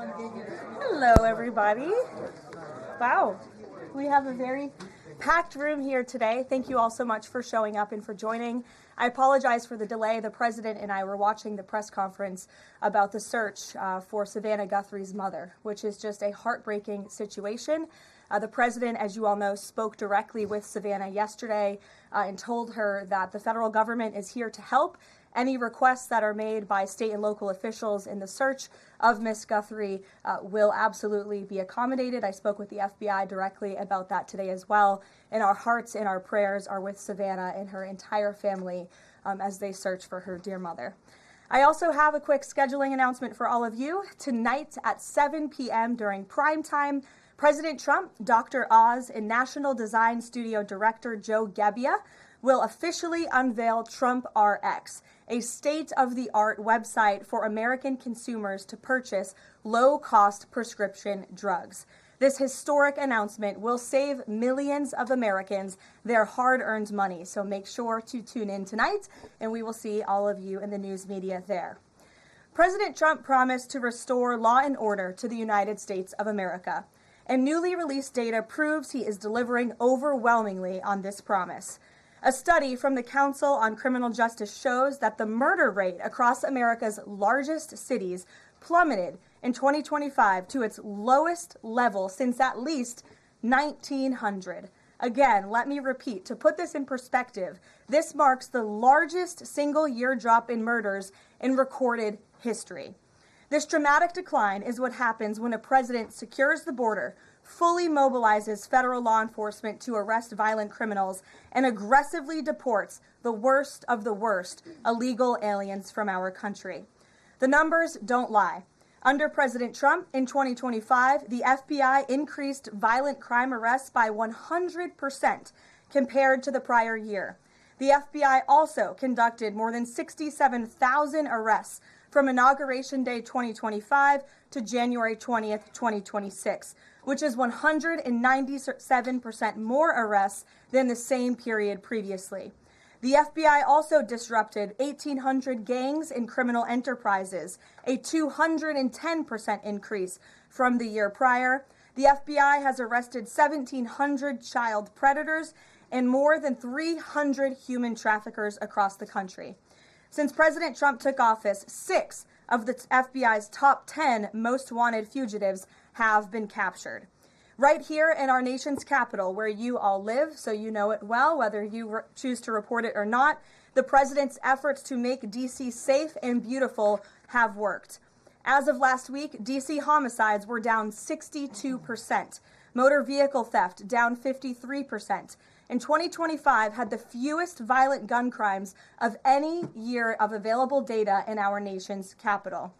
Hello, everybody. Wow, we have a very packed room here today. Thank you all so much for showing up and for joining. I apologize for the delay. The president and I were watching the press conference about the search for Savannah Guthrie's mother, which is just a heartbreaking situation. The president, as you all know, spoke directly with Savannah yesterday and told her that the federal government is here to help. Any requests that are made by state and local officials in the search of Miss Guthrie will absolutely be accommodated. I spoke with the FBI directly about that today as well. And our hearts and our prayers are with Savannah and her entire family as they search for her dear mother. I also have a quick scheduling announcement for all of you. Tonight at 7 p.m. during prime time, President Trump, Dr. Oz, and National Design Studio Director Joe Gebbia will officially unveil Trump RX, a state-of-the-art website for American consumers to purchase low-cost prescription drugs. This historic announcement will save millions of Americans their hard-earned money, so make sure to tune in tonight, and we will see all of you in the news media there. President Trump promised to restore law and order to the United States of America, and newly released data proves he is delivering overwhelmingly on this promise. A study from the Council on Criminal Justice shows that the murder rate across America's largest cities plummeted in 2025 to its lowest level since at least 1900. Again, let me repeat, to put this in perspective, this marks the largest single-year drop in murders in recorded history. This dramatic decline is what happens when a president secures the border, fully mobilizes federal law enforcement to arrest violent criminals, and aggressively deports the worst of the worst illegal aliens from our country. The numbers don't lie. Under President Trump in 2025, the FBI increased violent crime arrests by 100% compared to the prior year. The FBI also conducted more than 67,000 arrests from Inauguration Day 2025 to January 20th, 2026, which is 197% more arrests than the same period previously. The FBI also disrupted 1,800 gangs and criminal enterprises, a 210% increase from the year prior. The FBI has arrested 1,700 child predators and more than 300 human traffickers across the country. Since President Trump took office, 6 of the FBI's top 10 most wanted fugitives have been captured. Right here in our nation's capital, where you all live, so you know it well, whether you choose to report it or not, the president's efforts to make D.C. safe and beautiful have worked. As of last week, D.C. homicides were down 62%, motor vehicle theft down 53%, and 2025 had the fewest violent gun crimes of any year of available data in our nation's capital.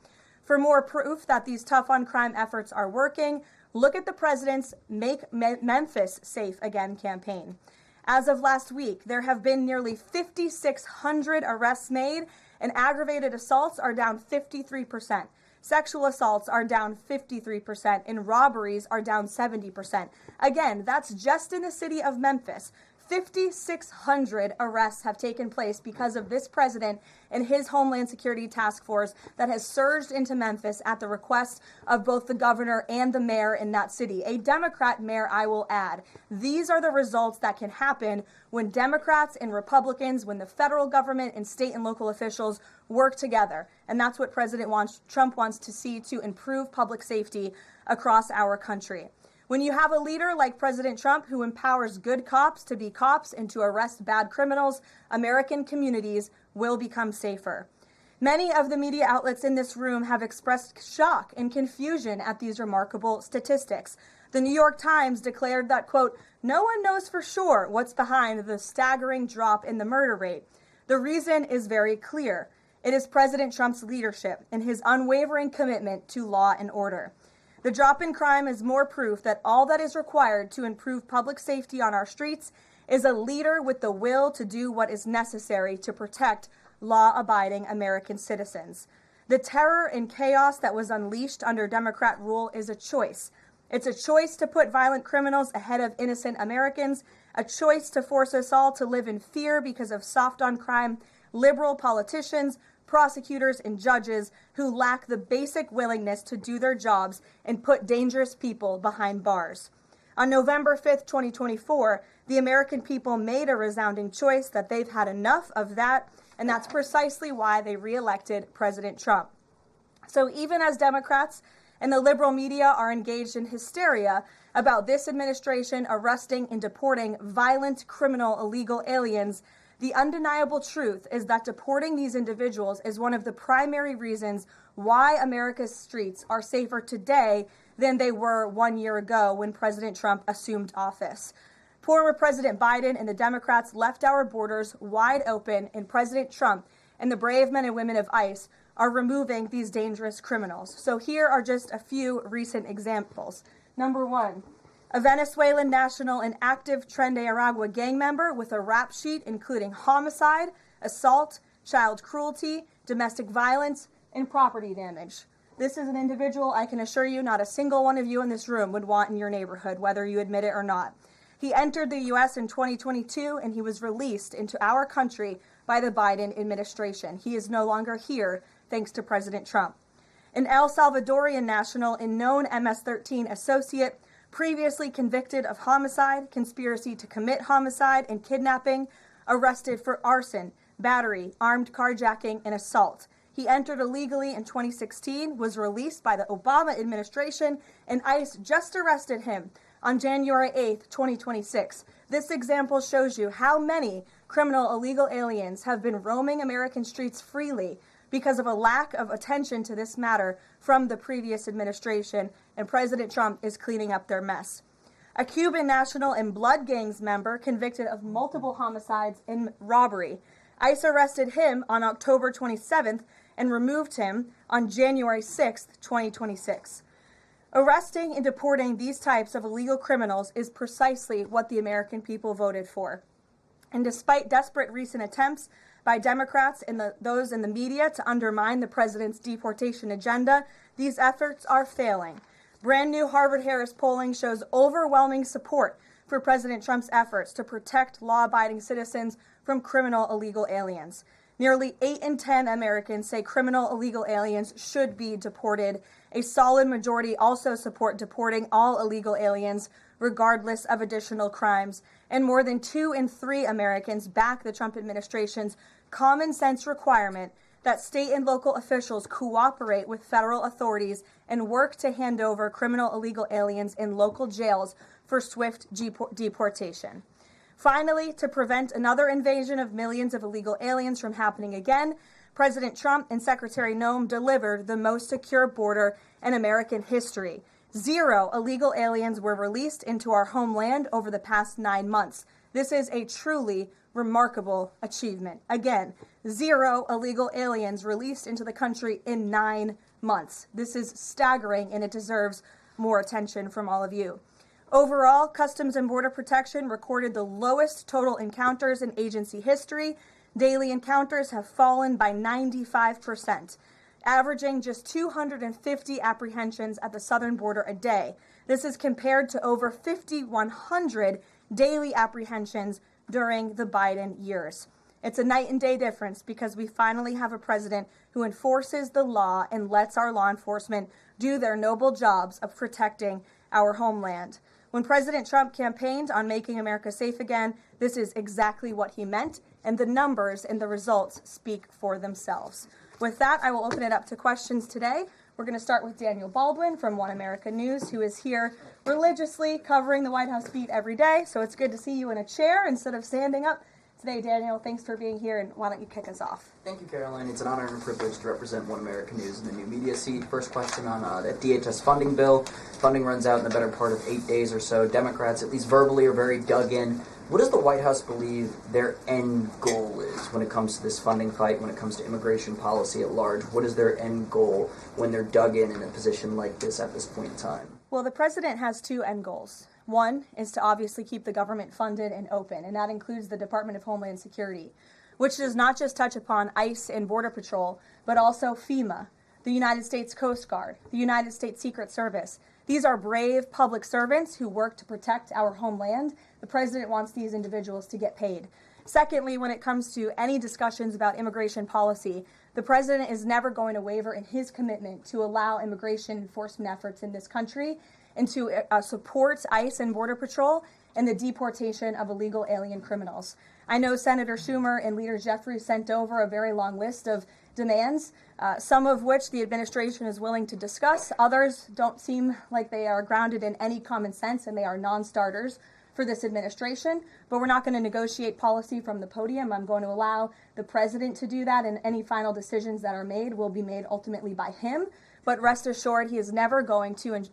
For more proof that these tough-on-crime efforts are working, look at the president's Make Memphis Safe Again campaign. As of last week, there have been nearly 5,600 arrests made, and aggravated assaults are down 53%. Sexual assaults are down 53%, and robberies are down 70%. Again, that's just in the city of Memphis. 5,600 arrests have taken place because of this president and his Homeland Security Task Force that has surged into Memphis at the request of both the governor and the mayor in that city. A Democrat mayor, I will add. These are the results that can happen when Democrats and Republicans, when the federal government and state and local officials work together. And that's what Trump wants to see to improve public safety across our country. When you have a leader like President Trump who empowers good cops to be cops and to arrest bad criminals, American communities will become safer. Many of the media outlets in this room have expressed shock and confusion at these remarkable statistics. The New York Times declared that, quote, "No one knows for sure what's behind the staggering drop in the murder rate. The reason is very clear. It is President Trump's leadership and his unwavering commitment to law and order. The drop in crime is more proof that all that is required to improve public safety on our streets is a leader with the will to do what is necessary to protect law-abiding American citizens. The terror and chaos that was unleashed under Democrat rule is a choice. It's a choice to put violent criminals ahead of innocent Americans, a choice to force us all to live in fear because of soft on crime, liberal politicians, prosecutors, and judges who lack the basic willingness to do their jobs and put dangerous people behind bars. On November 5th, 2024, the American people made a resounding choice that they've had enough of that, and that's precisely why they re-elected President Trump. So even as Democrats and the liberal media are engaged in hysteria about this administration arresting and deporting violent, criminal, illegal aliens, the undeniable truth is that deporting these individuals is one of the primary reasons why America's streets are safer today than they were 1 year ago when President Trump assumed office. Former President Biden and the Democrats left our borders wide open, and President Trump and the brave men and women of ICE are removing these dangerous criminals. So here are just a few recent examples. Number one, a Venezuelan national and active Tren de Aragua gang member with a rap sheet including homicide, assault, child cruelty, domestic violence, and property damage. This is an individual I can assure you not a single one of you in this room would want in your neighborhood, whether you admit it or not. He entered the U.S. in 2022, and he was released into our country by the Biden administration. He is no longer here, thanks to President Trump. An El Salvadorian national and known MS-13 associate, previously convicted of homicide, conspiracy to commit homicide, and kidnapping, arrested for arson, battery, armed carjacking, and assault. He entered illegally in 2016, was released by the Obama administration, and ICE just arrested him on January 8th, 2026. This example shows you how many criminal illegal aliens have been roaming American streets freely because of a lack of attention to this matter from the previous administration, and President Trump is cleaning up their mess. A Cuban national and blood gangs member convicted of multiple homicides and robbery. ICE arrested him on October 27th and removed him on January 6th, 2026. Arresting and deporting these types of illegal criminals is precisely what the American people voted for. And despite desperate recent attempts by Democrats and those in the media to undermine the president's deportation agenda, these efforts are failing. Brand new Harvard-Harris polling shows overwhelming support for President Trump's efforts to protect law-abiding citizens from criminal illegal aliens. Nearly 8 in 10 Americans say criminal illegal aliens should be deported. A solid majority also support deporting all illegal aliens, regardless of additional crimes. And more than 2 in 3 Americans back the Trump administration's common sense requirement that state and local officials cooperate with federal authorities and work to hand over criminal illegal aliens in local jails for swift deportation. Finally, to prevent another invasion of millions of illegal aliens from happening again, President Trump and Secretary Noem delivered the most secure border in American history. 0 illegal aliens were released into our homeland over the past 9 months. This is a truly remarkable achievement. Again, 0 illegal aliens released into the country in 9 months. This is staggering, and it deserves more attention from all of you. Overall, Customs and Border Protection recorded the lowest total encounters in agency history. Daily encounters have fallen by 95%, averaging just 250 apprehensions at the southern border a day. This is compared to over 5,100 daily apprehensions during the Biden years. It's a night and day difference because we finally have a president who enforces the law and lets our law enforcement do their noble jobs of protecting our homeland. When President Trump campaigned on making America safe again, this is exactly what he meant, and the numbers and the results speak for themselves. With that, I will open it up to questions today. We're going to start with Daniel Baldwin from One America News, who is here religiously covering the White House beat every day. So it's good to see you in a chair instead of standing up today. Daniel, thanks for being here, and why don't you kick us off? Thank you, Karoline. It's an honor and a privilege to represent One America News in the new media seat. First question on that DHS funding bill. Funding runs out in the better part of 8 days or so. Democrats, at least verbally, are very dug in. What does the White House believe their end goal is when it comes to this funding fight, when it comes to immigration policy at large? What is their end goal when they're dug in a position like this at this point in time? Well, the president has 2 end goals. One is to obviously keep the government funded and open, and that includes the Department of Homeland Security, which does not just touch upon ICE and Border Patrol, but also FEMA, the United States Coast Guard, the United States Secret Service. These are brave public servants who work to protect our homeland. The president wants these individuals to get paid. Secondly, when it comes to any discussions about immigration policy, the president is never going to waver in his commitment to allow immigration enforcement efforts in this country and to support ICE and Border Patrol and the deportation of illegal alien criminals. I know Senator Schumer and Leader Jeffries sent over a very long list of demands, some of which the administration is willing to discuss. Others don't seem like they are grounded in any common sense, and they are non-starters for this administration. But we're not going to negotiate policy from the podium. I'm going to allow the president to do that, and any final decisions that are made will be made ultimately by him. But rest assured, he is never going to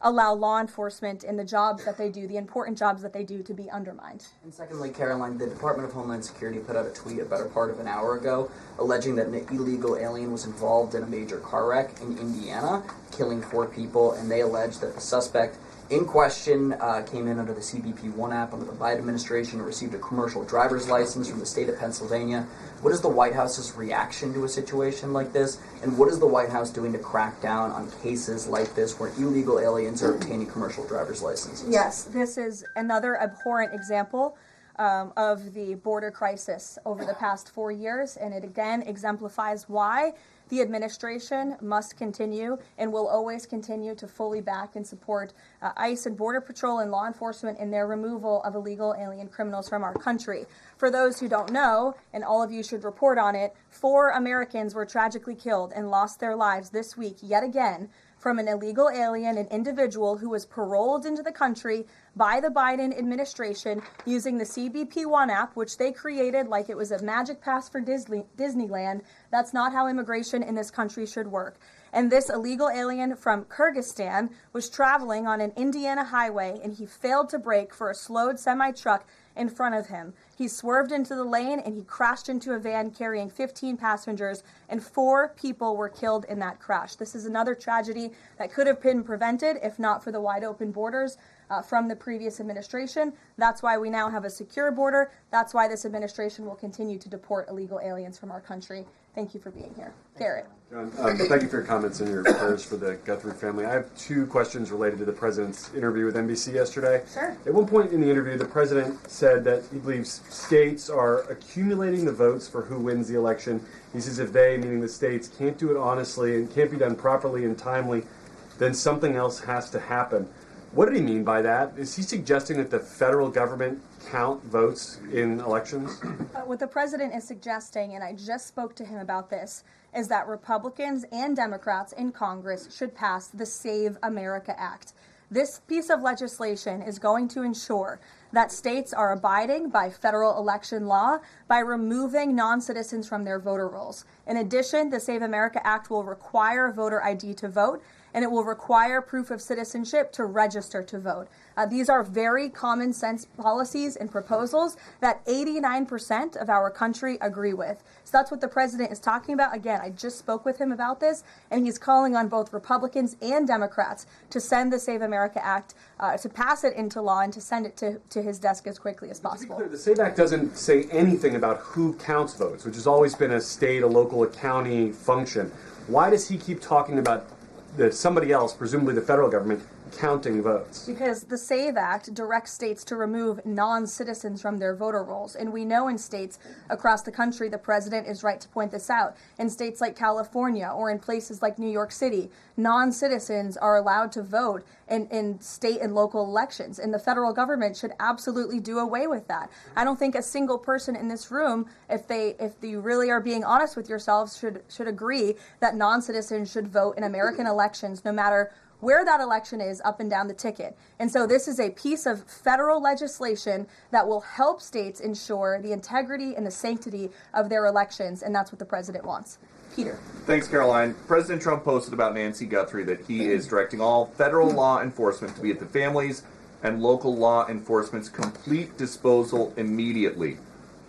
allow law enforcement in the jobs that they do, the important jobs that they do, to be undermined. And secondly, Karoline, the Department of Homeland Security put out a tweet a better part of an hour ago alleging that an illegal alien was involved in a major car wreck in Indiana, killing 4 people, and they allege that the suspect in question came in under the CBP-1 app under the Biden administration and received a commercial driver's license from the state of Pennsylvania. What is the White House's reaction to a situation like this? And what is the White House doing to crack down on cases like this where illegal aliens are obtaining commercial driver's licenses? Yes, this is another abhorrent example of the border crisis over the past 4 years, and it again exemplifies why the administration must continue and will always continue to fully back and support ICE and Border Patrol and law enforcement in their removal of illegal alien criminals from our country. For those who don't know, and all of you should report on it, 4 Americans were tragically killed and lost their lives this week yet again from an illegal alien, an individual who was paroled into the country by the Biden administration using the CBP-1 app, which they created like it was a magic pass for Disneyland. That's not how immigration in this country should work. And this illegal alien from Kyrgyzstan was traveling on an Indiana highway, and he failed to brake for a slowed semi-truck in front of him. He swerved into the lane and he crashed into a van carrying 15 passengers, and 4 people were killed in that crash. This is another tragedy that could have been prevented if not for the wide open borders from the previous administration. That's why we now have a secure border. That's why this administration will continue to deport illegal aliens from our country. Thank you for being here. Garrett. John, thank you for your comments and your prayers for the Guthrie family. I have 2 questions related to the president's interview with NBC yesterday. Sure. At one point in the interview, the president said that he believes states are accumulating the votes for who wins the election. He says if they, meaning the states, can't do it honestly and can't be done properly and timely, then something else has to happen. What did he mean by that? Is he suggesting that the federal government count votes in elections? What the president is suggesting, and I just spoke to him about this, is that Republicans and Democrats in Congress should pass the Save America Act. This piece of legislation is going to ensure that states are abiding by federal election law by removing non-citizens from their voter rolls. In addition, the Save America Act will require voter ID to vote, and it will require proof of citizenship to register to vote. These are very common sense policies and proposals that 89% of our country agree with. So that's what the president is talking about. Again, I just spoke with him about this, and he's calling on both Republicans and Democrats to send the Save America Act, to pass it into law and to send it to his desk as quickly as possible. To be clear, the SAVE Act doesn't say anything about who counts votes, which has always been a state, a local, a county function. Why does he keep talking about somebody else, presumably the federal government, counting votes? Because the SAVE Act directs states to remove non-citizens from their voter rolls. And we know in states across the country, the president is right to point this out, in states like California or in places like New York City, non-citizens are allowed to vote in state and local elections. And the federal government should absolutely do away with that. I don't think a single person in this room, if you really are being honest with yourselves, should agree that non-citizens should vote in American elections, no matter where that election is up and down the ticket. And so this is a piece of federal legislation that will help states ensure the integrity and the sanctity of their elections, and that's what the president wants. Peter. Thanks, Caroline. President Trump posted about Nancy Guthrie that he is directing all federal law enforcement to be at the family's and local law enforcement's complete disposal immediately.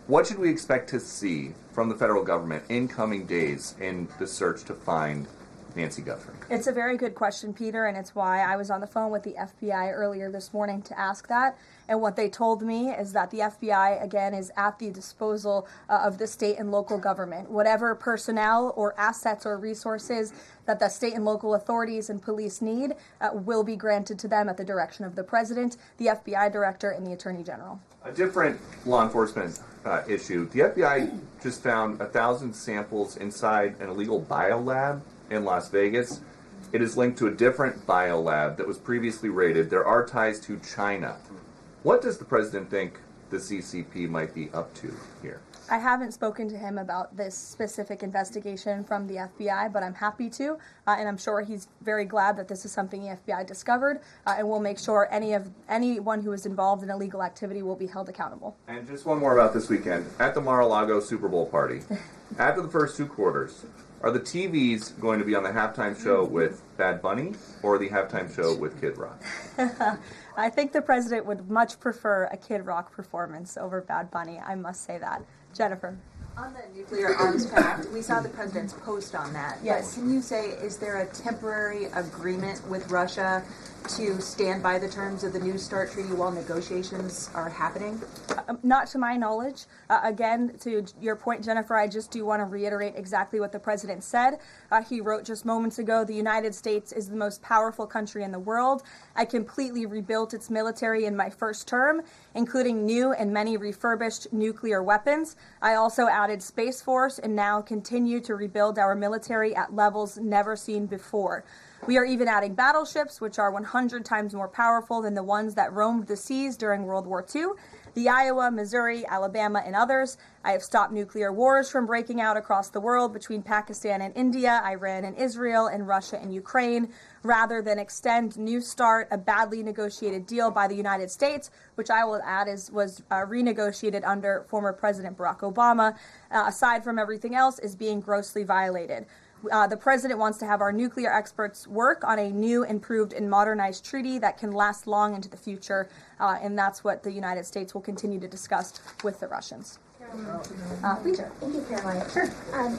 What should we expect to see from the federal government in coming days in the search to find Nancy Guthrie? It's a very good question, Peter, and it's why I was on the phone with the FBI earlier this morning to ask that. And what they told me is that the FBI, again, is at the disposal of the state and local government. Whatever personnel or assets or resources that the state and local authorities and police need will be granted to them at the direction of the president, the FBI director, and the attorney general. A different law enforcement issue. The FBI just found 1,000 samples inside an illegal biolab in Las Vegas. It is linked to a different biolab that was previously raided. There are ties to China. What does the president think the CCP might be up to here? I haven't spoken to him about this specific investigation from the FBI, but I'm happy to, and I'm sure he's very glad that this is something the FBI discovered, and we'll make sure anyone who is involved in illegal activity will be held accountable. And just one more about this weekend. At the Mar-a-Lago Super Bowl party, after the first two quarters, are the TVs going to be on the halftime show with Bad Bunny or the halftime show with Kid Rock? I think the president would much prefer a Kid Rock performance over Bad Bunny, I must say that. Jennifer. On the nuclear arms pact, we saw the president's post on that. Yes. But can you say, is there a temporary agreement with Russia to stand by the terms of the New START treaty while negotiations are happening? Not to my knowledge. Again, to your point, Jennifer, I just do want to reiterate exactly what the president said. He wrote just moments ago, the United States is the most powerful country in the world. I completely rebuilt its military in my first term, including new and many refurbished nuclear weapons. I also added Space Force and now continue to rebuild our military at levels never seen before. We are even adding battleships, which are 100 times more powerful than the ones that roamed the seas during World War II. The Iowa, Missouri, Alabama, and others. I have stopped nuclear wars from breaking out across the world between Pakistan and India, Iran and Israel, and Russia and Ukraine, rather than extend New START, a badly negotiated deal by the United States, which I will add was renegotiated under former President Barack Obama, aside from everything else, is being grossly violated. The president wants to have our nuclear experts work on a new, improved, and modernized treaty that can last long into the future, and that's what the United States will continue to discuss with the Russians. Peter. Thank you, Caroline. Sure.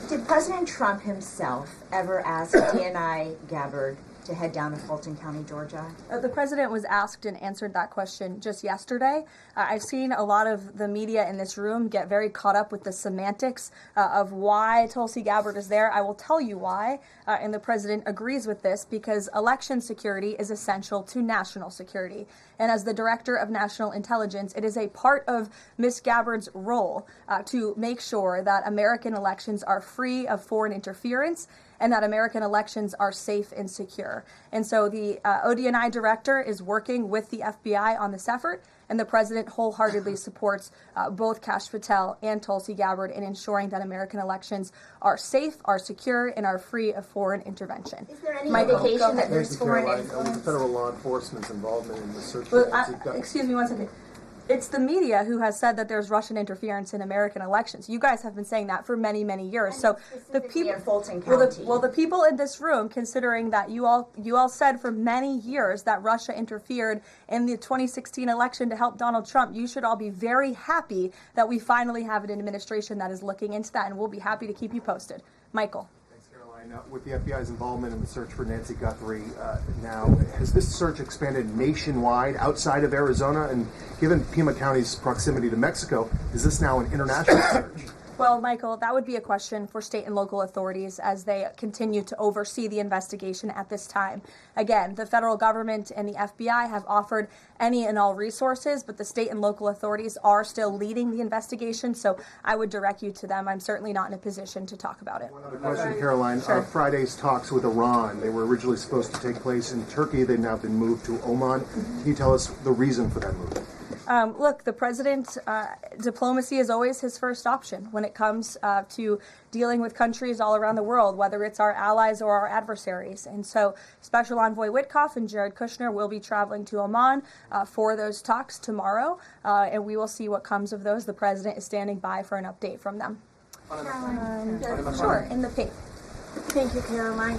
Did President Trump himself ever ask DNI Gabbard to head down to Fulton County, Georgia? The president was asked and answered that question just yesterday. I've seen a lot of the media in this room get very caught up with the semantics of why Tulsi Gabbard is there. I will tell you why, and the president agrees with this, because election security is essential to national security. And as the director of national intelligence, it is a part of Ms. Gabbard's role to make sure that American elections are free of foreign interference and that American elections are safe and secure. And so the ODNI director is working with the FBI on this effort, and the president wholeheartedly supports both Kash Patel and Tulsi Gabbard in ensuring that American elections are safe, are secure, and are free of foreign intervention. Is there any indication that there's foreign influence? The federal law enforcement's involvement in the search Well, for Nancy Guthrie. excuse me one second. It's the media who has said that there's Russian interference in American elections. You guys have been saying that for many, many years. So the people, in Fulton County. well, the people in this room, considering that you all said for many years that Russia interfered in the 2016 election to help Donald Trump, you should all be very happy that we finally have an administration that is looking into that, and we'll be happy to keep you posted. Michael. With the FBI's involvement in the search for Nancy Guthrie now, has this search expanded nationwide outside of Arizona? And given Pima County's proximity to Mexico, is this now an international search? Well, Michael, that would be a question for state and local authorities as they continue to oversee the investigation at this time. Again, the federal government and the FBI have offered any and all resources, but the state and local authorities are still leading the investigation, so I would direct you to them. I'm certainly not in a position to talk about it. One other question, Caroline. Sure. Friday's talks with Iran, they were originally supposed to take place in Turkey. They've now been moved to Oman. Can you tell us the reason for that move? Look, the president, diplomacy is always his first option when it comes to dealing with countries all around the world, whether it's our allies or our adversaries. And so Special Envoy Witkoff and Jared Kushner will be traveling to Oman for those talks tomorrow, and we will see what comes of those. The president is standing by for an update from them. Sure, in the pink. Thank you, Caroline.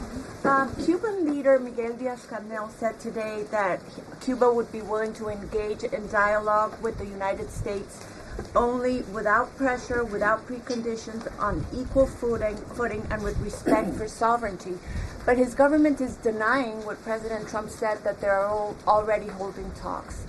Cuban leader Miguel Diaz-Canel said today that Cuba would be willing to engage in dialogue with the United States only without pressure, without preconditions, on equal footing and with respect for sovereignty. But his government is denying what President Trump said, that they're already holding talks.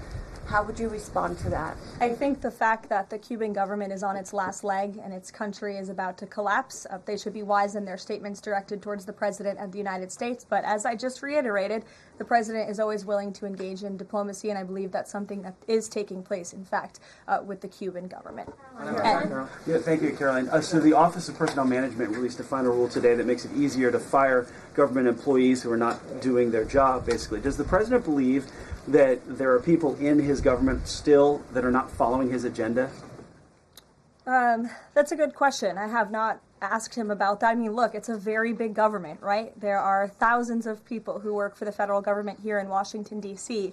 How would you respond to that? I think the fact that the Cuban government is on its last leg and its country is about to collapse, they should be wise in their statements directed towards the President of the United States. But as I just reiterated, the President is always willing to engage in diplomacy, and I believe that's something that is taking place, in fact, with the Cuban government. Yeah, thank you, Caroline. So the Office of Personnel Management released a final rule today that makes it easier to fire government employees who are not doing their job, basically. Does the President believe that there are people in his government still that are not following his agenda? That's a good question. I have not asked him about that. I mean, look, it's a very big government, right? There are thousands of people who work for the federal government here in Washington, D.C.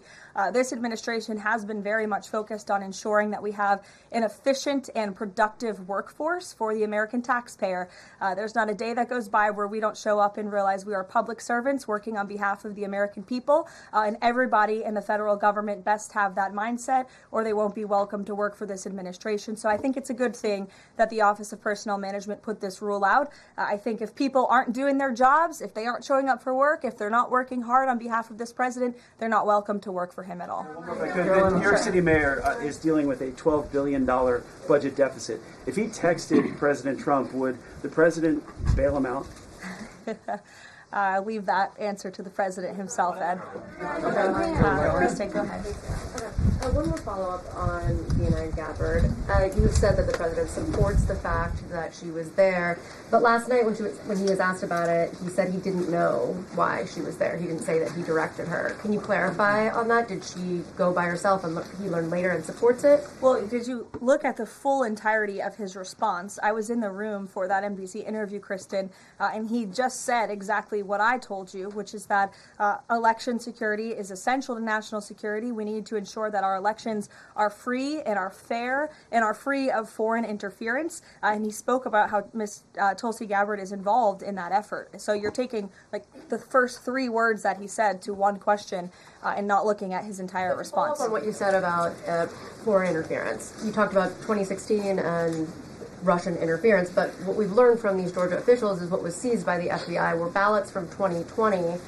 This administration has been very much focused on ensuring that we have an efficient and productive workforce for the American taxpayer. There's not a day that goes by where we don't show up and realize we are public servants working on behalf of the American people, and everybody in the federal government best have that mindset, or they won't be welcome to work for this administration. So I think it's a good thing that the Office of Personnel Management put this rule out. I think if people aren't doing their jobs, if they aren't showing up for work, if they're not working hard on behalf of this president, they're not welcome to work for him at all. The New York City mayor is dealing with a $12 billion budget deficit. If he texted President Trump, would the president bail him out? Leave that answer to the president himself, Ed. Kristen, go ahead. One more follow-up on Deanna Gabbard. You said that the president supports the fact that she was there, but last night when he was asked about it, he said he didn't know why she was there. He didn't say that he directed her. Can you clarify on that? Did she go by herself and he learned later and supports it? Well, did you look at the full entirety of his response? I was in the room for that NBC interview, Kristen, and he just said exactly what I told you, which is that election security is essential to national security. We need to ensure that our elections are free and are fair and are free of foreign interference. And he spoke about how Ms. Tulsi Gabbard is involved in that effort. So you're taking like the first three words that he said to one question and not looking at his entire response. On what you said about foreign interference, you talked about 2016 and Russian interference, but what we've learned from these Georgia officials is what was seized by the FBI were ballots from 2020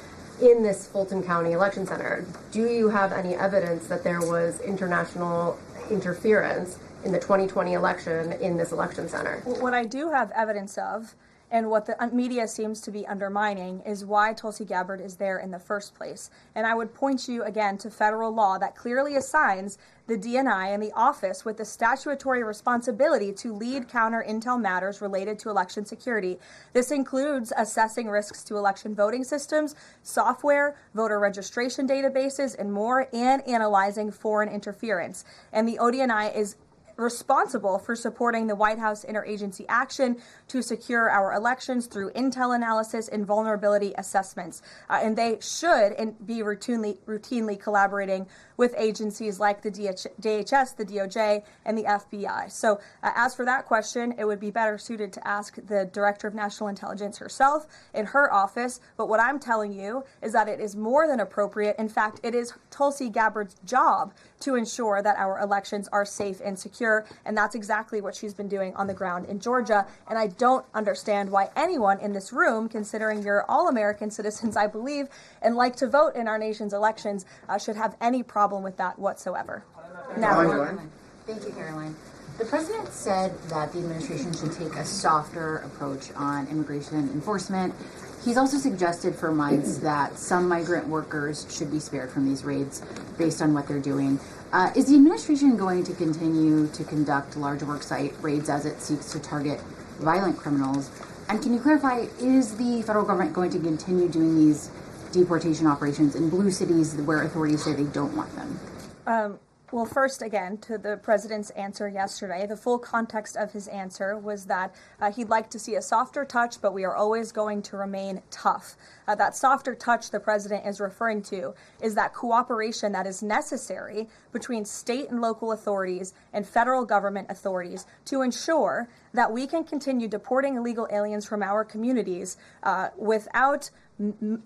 in this Fulton County election center. Do you have any evidence that there was international interference in the 2020 election in this election center? What I do have evidence of, and what the media seems to be undermining, is why Tulsi Gabbard is there in the first place. And I would point you again to federal law that clearly assigns the DNI and the office with the statutory responsibility to lead counter intel matters related to election security. This includes assessing risks to election voting systems, software, voter registration databases, and more, and analyzing foreign interference. And the ODNI is responsible for supporting the White House interagency action to secure our elections through intel analysis and vulnerability assessments. And they should be routinely collaborating with agencies like the DHS, the DOJ, and the FBI. So as for that question, it would be better suited to ask the Director of National Intelligence herself in her office. But what I'm telling you is that it is more than appropriate. In fact, it is Tulsi Gabbard's job to ensure that our elections are safe and secure. And that's exactly what she's been doing on the ground in Georgia. And I don't understand why anyone in this room, considering you're all American citizens, I believe, and like to vote in our nation's elections, should have any problem with that whatsoever. Now, thank you, Caroline. The president said that the administration should take a softer approach on immigration enforcement. He's also suggested for months that some migrant workers should be spared from these raids based on what they're doing. Is the administration going to continue to conduct large worksite raids as it seeks to target violent criminals? And can you clarify, is the federal government going to continue doing these deportation operations in blue cities where authorities say they don't want them? Well, first, again, to the president's answer yesterday, the full context of his answer was that he'd like to see a softer touch, but we are always going to remain tough. That softer touch the president is referring to is that cooperation that is necessary between state and local authorities and federal government authorities to ensure that we can continue deporting illegal aliens from our communities without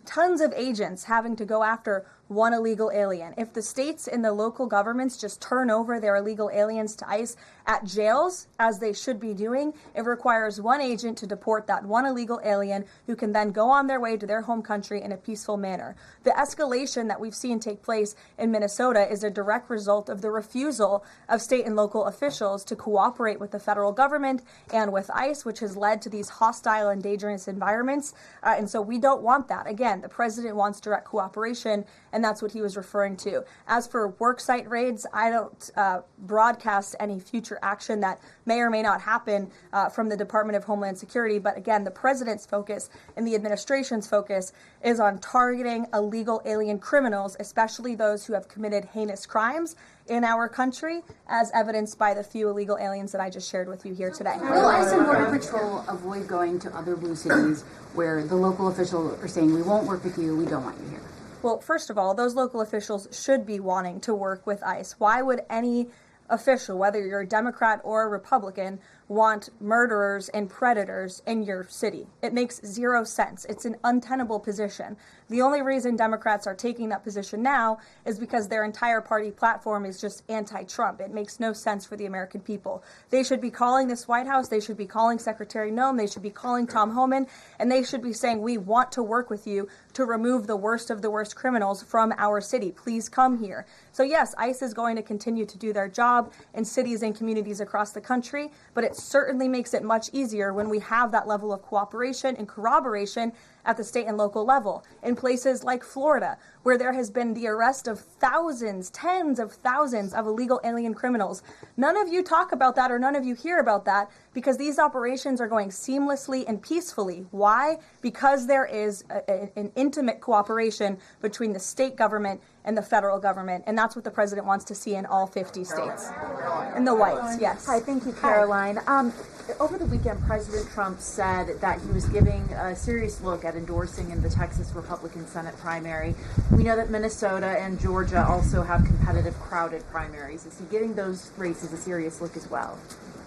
tons of agents having to go after one illegal alien. If the states and the local governments just turn over their illegal aliens to ICE at jails, as they should be doing, it requires one agent to deport that one illegal alien who can then go on their way to their home country in a peaceful manner. The escalation that we've seen take place in Minnesota is a direct result of the refusal of state and local officials to cooperate with the federal government and with ICE, which has led to these hostile and dangerous environments. And so we don't want that. Again, the president wants direct cooperation, and that's what he was referring to. As for worksite raids, I don't broadcast any future action that may or may not happen from the Department of Homeland Security. But again, the president's focus and the administration's focus is on targeting illegal alien criminals, especially those who have committed heinous crimes in our country, as evidenced by the few illegal aliens that I just shared with you here today. Will ICE and Border Patrol avoid going to other blue cities where the local officials are saying, we won't work with you, we don't want you here? Well, first of all, those local officials should be wanting to work with ICE. Why would any official, whether you're a Democrat or a Republican, want murderers and predators in your city? It makes zero sense. It's an untenable position. The only reason Democrats are taking that position now is because their entire party platform is just anti-Trump. It makes no sense for the American people. They should be calling this White House, they should be calling Secretary Noem, they should be calling Tom Homan, and they should be saying, we want to work with you to remove the worst of the worst criminals from our city. Please come here. So yes, ICE is going to continue to do their job in cities and communities across the country, but it certainly makes it much easier when we have that level of cooperation and corroboration at the state and local level. In places like Florida, where there has been the arrest of thousands, tens of thousands of illegal alien criminals. None of you talk about that or none of you hear about that because these operations are going seamlessly and peacefully. Why? Because there is an intimate cooperation between the state government and the federal government, and that's what the president wants to see in all 50 states. In the whites, yes. Hi, thank you, Caroline. Over the weekend, President Trump said that he was giving a serious look at endorsing in the Texas Republican Senate primary. We know that Minnesota and Georgia also have competitive, crowded primaries. Is he giving those races a serious look as well?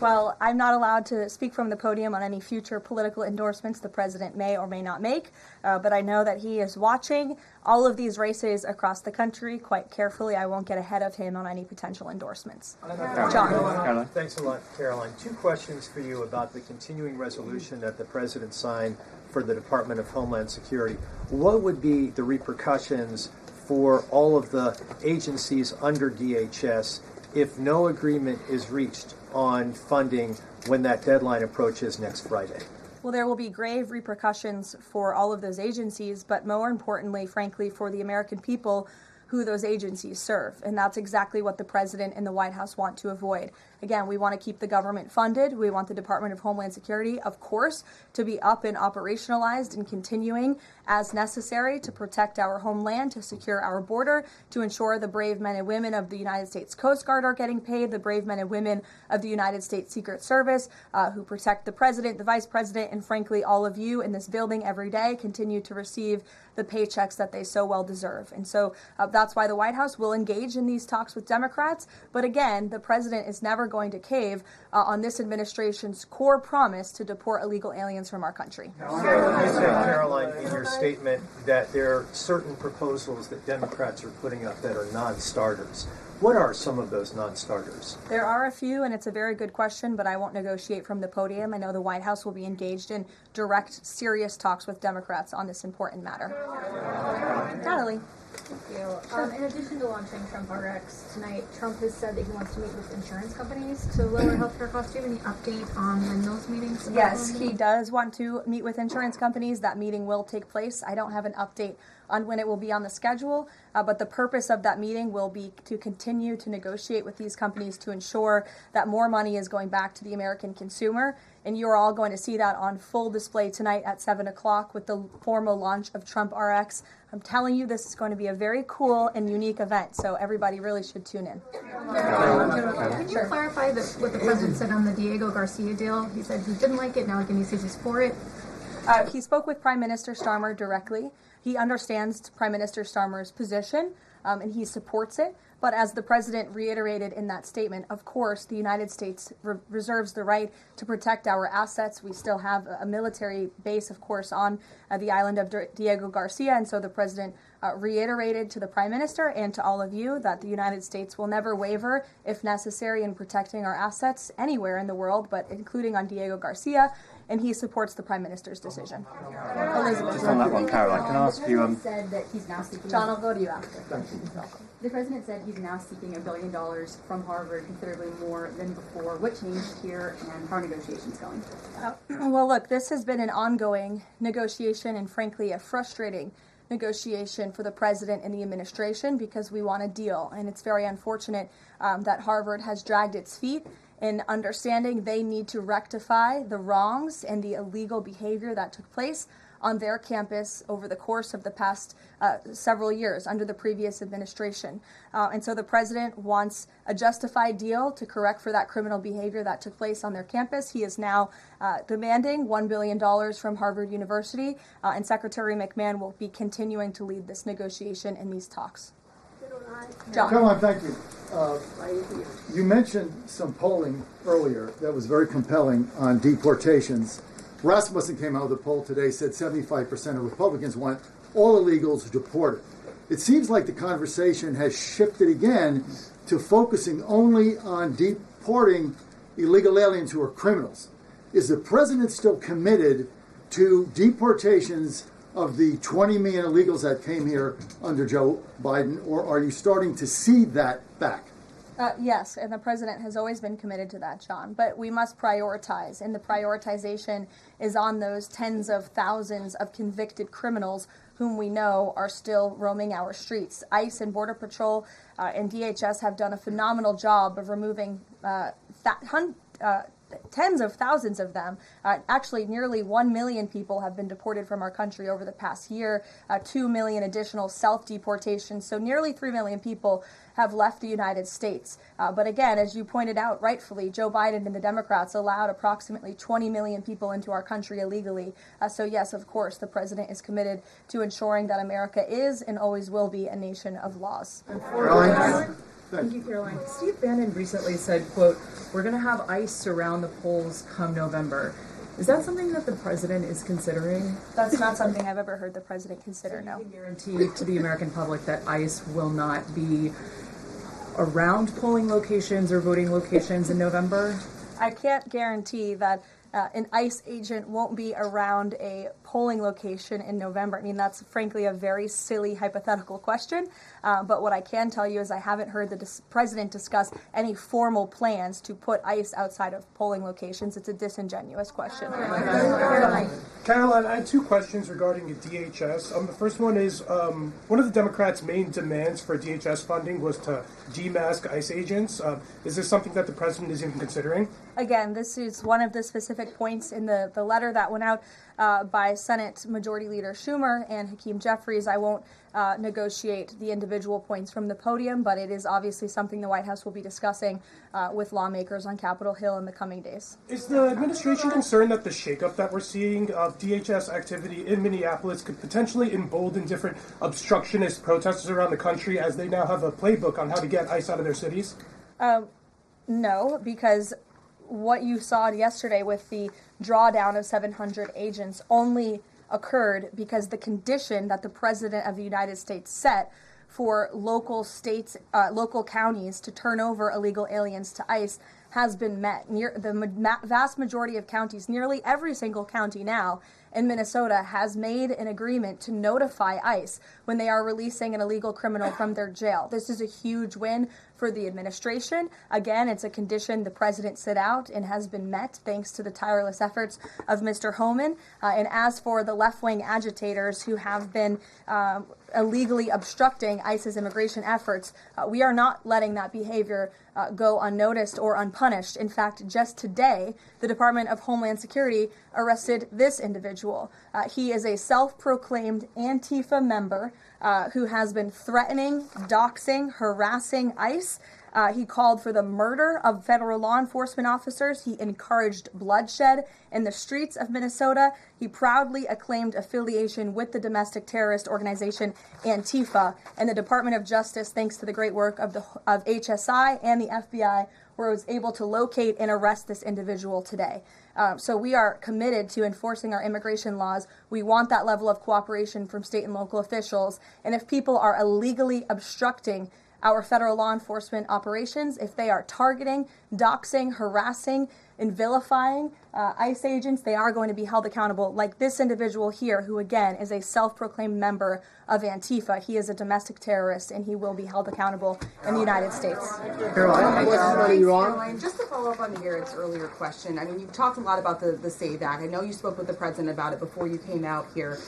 Well, I'm not allowed to speak from the podium on any future political endorsements the president may or may not make, but I know that he is watching all of these races across the country quite carefully. I won't get ahead of him on any potential endorsements. John. Thanks a lot, Caroline. Two questions for you about the continuing resolution that the president signed for the Department of Homeland Security. What would be the repercussions for all of the agencies under DHS if no agreement is reached on funding when that deadline approaches next Friday? Well, there will be grave repercussions for all of those agencies, but more importantly, frankly, for the American people who those agencies serve. And that's exactly what the president and the White House want to avoid. Again, we want to keep the government funded. We want the Department of Homeland Security, of course, to be up and operationalized and continuing as necessary to protect our homeland, to secure our border, to ensure the brave men and women of the United States Coast Guard are getting paid, the brave men and women of the United States Secret Service who protect the president, the vice president, and frankly, all of you in this building every day continue to receive the paychecks that they so well deserve. And so that's why the White House will engage in these talks with Democrats. But again, the president is never going to cave on this administration's core promise to deport illegal aliens from our country. You said, Caroline, in your statement that there are certain proposals that Democrats are putting up that are non-starters. What are some of those non-starters? There are a few, and it's a very good question, but I won't negotiate from the podium. I know the White House will be engaged in direct, serious talks with Democrats on this important matter. Natalie. Thank you. In addition to launching Trump RX tonight, Trump has said that he wants to meet with insurance companies to lower healthcare costs. Do you have any update on when those meetings? Yes, he does want to meet with insurance companies. That meeting will take place. I don't have an update on when it will be on the schedule, but the purpose of that meeting will be to continue to negotiate with these companies to ensure that more money is going back to the American consumer. And you're all going to see that on full display tonight at 7 o'clock with the formal launch of Trump RX. I'm telling you, this is going to be a very cool and unique event, so everybody really should tune in. Can you clarify what the president said on the Diego Garcia deal? He said he didn't like it, now he says he's for it. He spoke with Prime Minister Starmer directly. He understands Prime Minister Starmer's position. and he supports it. But as the president reiterated in that statement, of course, the United States reserves the right to protect our assets. We still have a military base, of course, on the island of Diego Garcia. And so the president reiterated to the prime minister and to all of you that the United States will never waver, if necessary, in protecting our assets anywhere in the world, but including on Diego Garcia. And he supports the prime minister's decision. Elizabeth. Just on that one, Caroline, can I ask you? Said that he's now seeking. John, I'll go to you after. The president said he's now seeking $1 billion from Harvard, considerably more than before. What changed here, and how are negotiations going? Well, look, this has been an ongoing negotiation and, frankly, a frustrating negotiation for the president and the administration because we want a deal. And it's very unfortunate that Harvard has dragged its feet in understanding they need to rectify the wrongs and the illegal behavior that took place on their campus over the course of the past several years under the previous administration. And so the president wants a justified deal to correct for that criminal behavior that took place on their campus. He is now demanding $1 billion from Harvard University, and Secretary McMahon will be continuing to lead this negotiation and these talks. John. Caroline, thank you. You mentioned some polling earlier that was very compelling on deportations. Rasmussen came out with a poll today, said 75% of Republicans want all illegals deported. It seems like the conversation has shifted again to focusing only on deporting illegal aliens who are criminals. Is the president still committed to deportations of the 20 million illegals that came here under Joe Biden, or are you starting to see that back? Yes, and the president has always been committed to that, John. But we must prioritize, and the prioritization is on those tens of thousands of convicted criminals whom we know are still roaming our streets. ICE and Border Patrol and DHS have done a phenomenal job of removing tens of thousands of them. Actually, nearly 1 million people have been deported from our country over the past year, 2 million additional self-deportations. So nearly 3 million people have left the United States. But again, as you pointed out rightfully, Joe Biden and the Democrats allowed approximately 20 million people into our country illegally. So yes, of course, the president is committed to ensuring that America is and always will be a nation of laws. Thank you, Caroline. Steve Bannon recently said, quote, "We're going to have ICE surround the polls come November." Is that something that the president is considering? That's not something I've ever heard the president consider, no. Can you guarantee to the American public that ICE will not be around polling locations or voting locations in November? I can't guarantee that an ICE agent won't be around a polling location in November. I mean, that's frankly a very silly hypothetical question. But what I can tell you is I haven't heard the president discuss any formal plans to put ICE outside of polling locations. It's a disingenuous question. Caroline, I had two questions regarding the DHS. The first one is, one of the Democrats' main demands for DHS funding was to demask ICE agents. Is this something that the president is even considering? Again, this is one of the specific points in the letter that went out by Senate Majority Leader Schumer and Hakeem Jeffries. I won't negotiate the individual points from the podium, but it is obviously something the White House will be discussing with lawmakers on Capitol Hill in the coming days. Is the administration concerned that the shakeup that we're seeing of DHS activity in Minneapolis could potentially embolden different obstructionist protesters around the country as they now have a playbook on how to get ICE out of their cities? No, because what you saw yesterday with the drawdown of 700 agents only occurred because the condition that the President of the United States set for local states, local counties to turn over illegal aliens to ICE has been met. The vast majority of counties, nearly every single county now in Minnesota, has made an agreement to notify ICE when they are releasing an illegal criminal from their jail. This is a huge win for the administration. Again, it's a condition the president set out and has been met thanks to the tireless efforts of Mr. Homan. And as for the left-wing agitators who have been illegally obstructing ICE's immigration efforts, we are not letting that behavior go unnoticed or unpunished. In fact, just today, the Department of Homeland Security arrested this individual. He is a self-proclaimed Antifa member who has been threatening, doxing, harassing ICE He called for the murder of federal law enforcement officers. He encouraged bloodshed in the streets of Minnesota. He proudly acclaimed affiliation with the domestic terrorist organization Antifa. And the Department of Justice, thanks to the great work of HSI and the FBI, was able to locate and arrest this individual today. So we are committed to enforcing our immigration laws. We want that level of cooperation from state and local officials. And if people are illegally obstructing our federal law enforcement operations, if they are targeting, doxing, harassing, and vilifying ICE agents, they are going to be held accountable, like this individual here, who again is a self-proclaimed member of Antifa. He is a domestic terrorist, and he will be held accountable in the United States. Caroline, just to follow up on Garrett's earlier question, I mean, you've talked a lot about the SAVE Act. I know you spoke with the president about it before you came out here.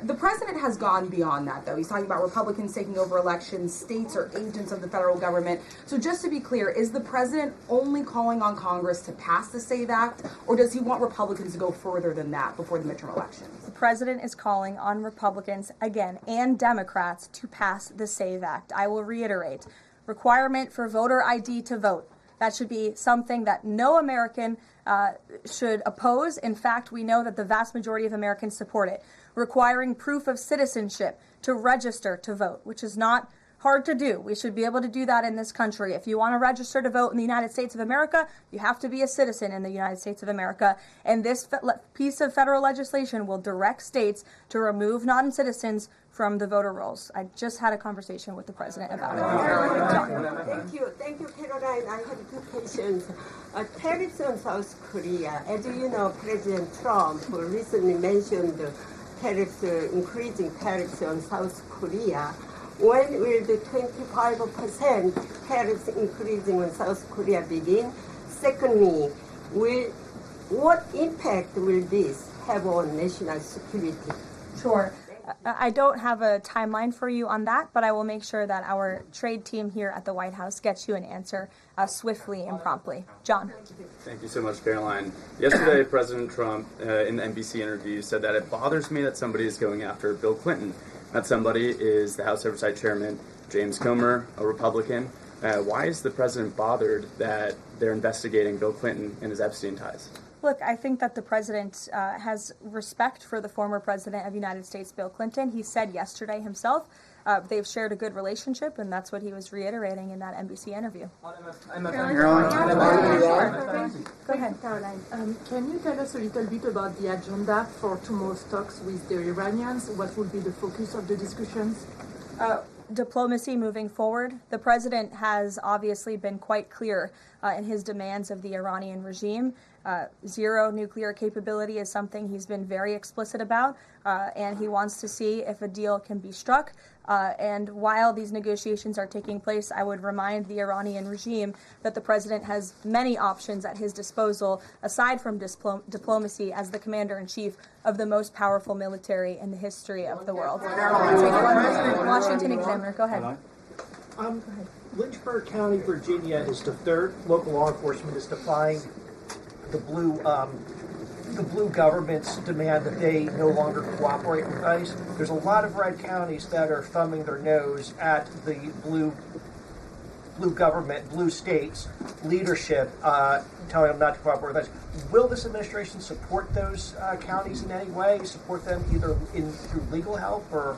The president has gone beyond that, though. He's talking about Republicans taking over elections, states are agents of the federal government. So just to be clear, is the president only calling on Congress to pass the SAVE Act, or does he want Republicans to go further than that before the midterm elections? The president is calling on Republicans, again, and Democrats to pass the SAVE Act. I will reiterate, requirement for voter ID to vote. That should be something that no American should oppose. In fact, we know that the vast majority of Americans support it. Requiring proof of citizenship to register to vote, which is not hard to do. We should be able to do that in this country. If you want to register to vote in the United States of America, you have to be a citizen in the United States of America. And this piece of federal legislation will direct states to remove non-citizens from the voter rolls. I just had a conversation with the president about it. Thank you, Caroline. I have two questions. Tariffs on South Korea. As you know, President Trump recently mentioned increasing tariffs on South Korea. When will the 25% tariffs increasing on South Korea begin? Secondly, what impact will this have on national security? Sure. I don't have a timeline for you on that, but I will make sure that our trade team here at the White House gets you an answer swiftly and promptly. John. Thank you so much, Caroline. Yesterday, President Trump, in the NBC interview, said that it bothers me that somebody is going after Bill Clinton. That somebody is the House Oversight Chairman, James Comer, a Republican. Why is the president bothered that they're investigating Bill Clinton and his Epstein ties? Look, I think that the president has respect for the former president of the United States, Bill Clinton. He said yesterday himself they've shared a good relationship, and that's what he was reiterating in that NBC interview. Caroline. Go ahead, Caroline. Can you tell us a little bit about the agenda for tomorrow's talks with the Iranians? What will be the focus of the discussions? Diplomacy moving forward. The president has obviously been quite clear in his demands of the Iranian regime. Zero nuclear capability is something he's been very explicit about, and he wants to see if a deal can be struck. And while these negotiations are taking place, I would remind the Iranian regime that the president has many options at his disposal, aside from diplomacy, as the commander-in-chief of the most powerful military in the history of the world. Washington Examiner, go ahead. Lynchburg County, Virginia is the third local law enforcement is defying the blue government's demand that they no longer cooperate with ICE. There's a lot of red counties that are thumbing their nose at the blue government, blue states leadership, telling them not to cooperate with ICE. Will this administration support those counties in any way? Support them either through legal help or?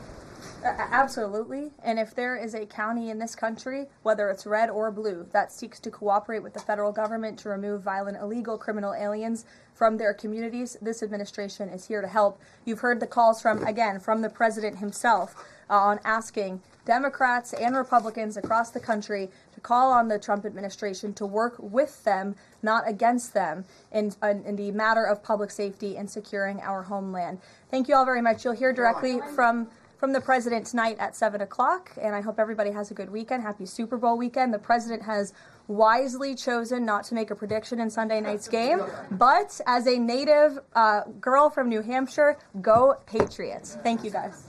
Absolutely. And if there is a county in this country, whether it's red or blue, that seeks to cooperate with the federal government to remove violent, illegal criminal aliens from their communities, this administration is here to help. You've heard the calls from the president himself on asking Democrats and Republicans across the country to call on the Trump administration to work with them, not against them, in the matter of public safety and securing our homeland. Thank you all very much. You'll hear directly from the president tonight at 7 o'clock, and I hope everybody has a good weekend. Happy Super Bowl weekend. The president has wisely chosen not to make a prediction in Sunday night's game, but as a native girl from New Hampshire, go Patriots. Thank you, guys.